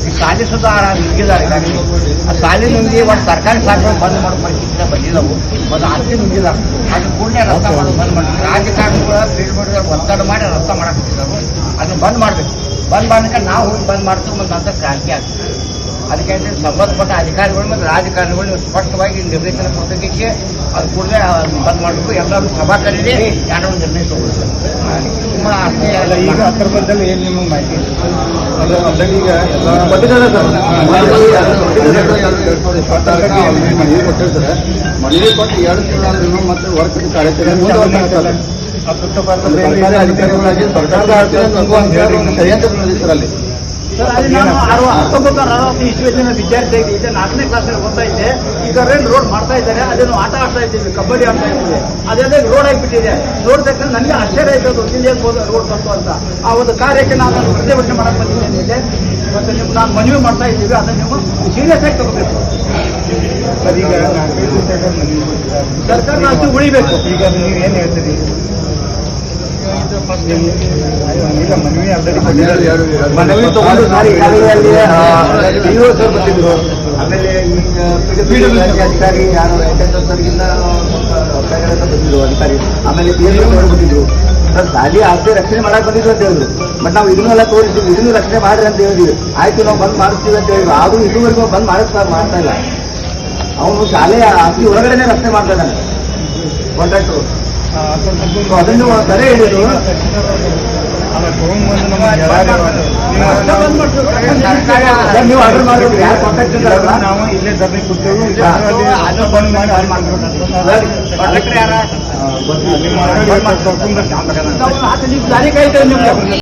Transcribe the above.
ಈ ಶಾಲೆ ಸುಧಾ ನುಂಗಿದ್ದಾರೆ ಈಗಾಗಲೇ. ಆ ಶಾಲೆ ನುಂಗಿ ಒಂದು ಸರ್ಕಾರಿ ಶಾಲೆಗಳು ಬಂದ್ ಮಾಡೋ ಪರಿಸ್ಥಿತಿ ಬಂದಿದ್ದವು, ಒಂದು ಆಸ್ತಿ ನುಂಗಿದ್ದಾರೆ. ಅದನ್ನ ಕೂಡಲೇ ರಸ್ತೆ ಮಾಡೋದು ಬಂದ್ ಮಾಡ್ತಾರೆ. ರಾಜಕಾರಣಿಗಳು ಫೀಲ್ಡ್ ಮಾಡಿದ್ರೆ ಒತ್ತಡ ಮಾಡಿ ರಸ್ತೆ ಮಾಡಕ್ಕಿದ್ದಾರೆ. ಅದನ್ನ ಬಂದ್ ಮಾಡಬೇಕು. ಬಂದ್ ಮಾಡಿದ್ರೆ ನಾವು ಹೋಗಿ ಬಂದ್ ಮಾಡ್ತೀವಿ, ಮತ್ತು ನಂತರ ಕ್ರಾಂತಿ ಆಗ್ತದೆ. ಅದಕ್ಕೆ ಸಂಬಂಧಪಟ್ಟ ಅಧಿಕಾರಿಗಳು ಮತ್ತು ರಾಜಕಾರಣಿಗಳು ಸ್ಪಷ್ಟವಾಗಿ ನಿರ್ದೇಶನ ಕೊಡೋದಕ್ಕೆ ಅದು ಕೂಡಲೇ ಬಂದ್ ಮಾಡಬೇಕು. ಎಲ್ಲರೂ ಸಭಾ ಕರೀರಿ, ಯಾರೋ ಒಂದು ನಿರ್ಣಯ ತಗೊಳ್ತಾರೆ. ತುಂಬ ಆಸ್ತಿ ಈಗ ಅದ್ರ ಬಗ್ಗೆ ಏನು ನಿಮಗೆ ಮಾಹಿತಿ ಈಗ ಮನವಿ ಕೊಟ್ಟಿರ್ತಾರೆ. ಮನವಿ ಕೊಟ್ಟು 2 ತಿಂಗಳು ಮತ್ತು ವರ್ಕ್ ಕಾರ್ಯಾಚರಣೆ ಸರ್ಕಾರಿ ಅಧಿಕಾರಿಗಳಾಗಿ ಸರ್ಕಾರದ ಷಡ್ಯಂತ್ರ ನಡೆದಿರ್ತಾರೆ ಅಲ್ಲಿ. ಸರ್, ಅಲ್ಲಿ ನಾನು 1960 ಇಸ್ವಿಯಿಂದ ವಿದ್ಯಾರ್ಥಿ ಆಗಿದೆ. 4ನೇ ಕ್ಲಾಸಲ್ಲಿ ಓದ್ತಾ ಇದ್ದೆ. ಈಗ ರೋಡ್ ಮಾಡ್ತಾ ಇದ್ದಾರೆ. ಅದೇನು ಆಟ ಆಡ್ತಾ ಇದ್ದೀವಿ, ಕಬಡ್ಡಿ ಆಡ್ತಾ ಇದ್ದೀವಿ. ಅದೆಲ್ಲ ರೋಡ್ ಆಗಿಬಿಟ್ಟಿದೆ. ರೋಡ್ ತಕ್ಕ ನನಗೆ ಆಶ್ಚರ್ಯ ಆಯ್ತದು, ಇಲ್ಲಿ ರೋಡ್ ಬಂತು ಅಂತ. ಆ ಒಂದು ಕಾರ್ಯಕ್ಕೆ ನಾನು ಪ್ರತಿಭಟನೆ ಮಾಡಕ್ಕೆ ಬಂದಿದ್ದೇನೆ. ಮತ್ತು ನೀವು ನಾನು ಮನವಿ ಮಾಡ್ತಾ ಇದ್ದೀವಿ, ಅದನ್ನು ನೀವು ಸೀರಿಯಸ್ ಆಗಿ ತಗೋಬೇಕು. ಈಗ ಸರ್ಕಾರ ಅಷ್ಟು ಉಳಿಬೇಕು. ಈಗ ನೀವು ಏನು ಹೇಳ್ತೀರಿ? ಈಗ ಮನವಿ ಮನವಿ ತಗೊಂಡು PO ಸರ್ ಬಂದಿದ್ರು. ಆಮೇಲೆ ಈಗ ಅಧಿಕಾರಿ ಯಾರು ಸರ್ಗಿಂದ ಬಂದಿದ್ರು ಅಧಿಕಾರಿ. ಆಮೇಲೆ PSO ಬಂದಿದ್ರು. ಸರ್, ಶಾಲೆ ಆಸ್ತಿ ರಕ್ಷಣೆ ಮಾಡಕ್ ಬಂದಿದ್ರು ಅಂತ ಹೇಳಿದ್ರು. ಬಟ್ ನಾವು ಇದನ್ನೆಲ್ಲ ತೋರಿಸ್ತೀವಿ, ಇದನ್ನು ರಕ್ಷಣೆ ಮಾಡ್ರಿ ಅಂತ ಹೇಳಿದ್ವಿ. ಆಯ್ತು, ನಾವು ಬಂದ್ ಮಾಡಿಸ್ತೀವಿ ಅಂತ ಹೇಳಿದ್ರು. ಆದ್ರೂ ಇದುವರೆಗೂ ಬಂದ್ ಮಾಡ್ತಾ ಇಲ್ಲ. ಅವನು ಶಾಲೆಯ ಆಸ್ತಿ ಹೊರಗಡೆನೆ ರಕ್ಷಣೆ ಮಾಡ್ತಾ ಇದ್ದಾನೆ ಕಾಂಟ್ರಾಕ್ಟರು. ಅದನ್ನು ಸರಿ ಹೇಳಿದ್ರು. ನೀವು ಆರ್ಡರ್ ಮಾಡಬೇಕು. ಯಾರು ಕಾಂಟ್ಯಾಕ್ಟ್ ಇದ್ದಾರಲ್ಲ, ನಾವು ಇಲ್ಲೇ ಧರಣಿ ಕೊಡ್ತೇವೆ.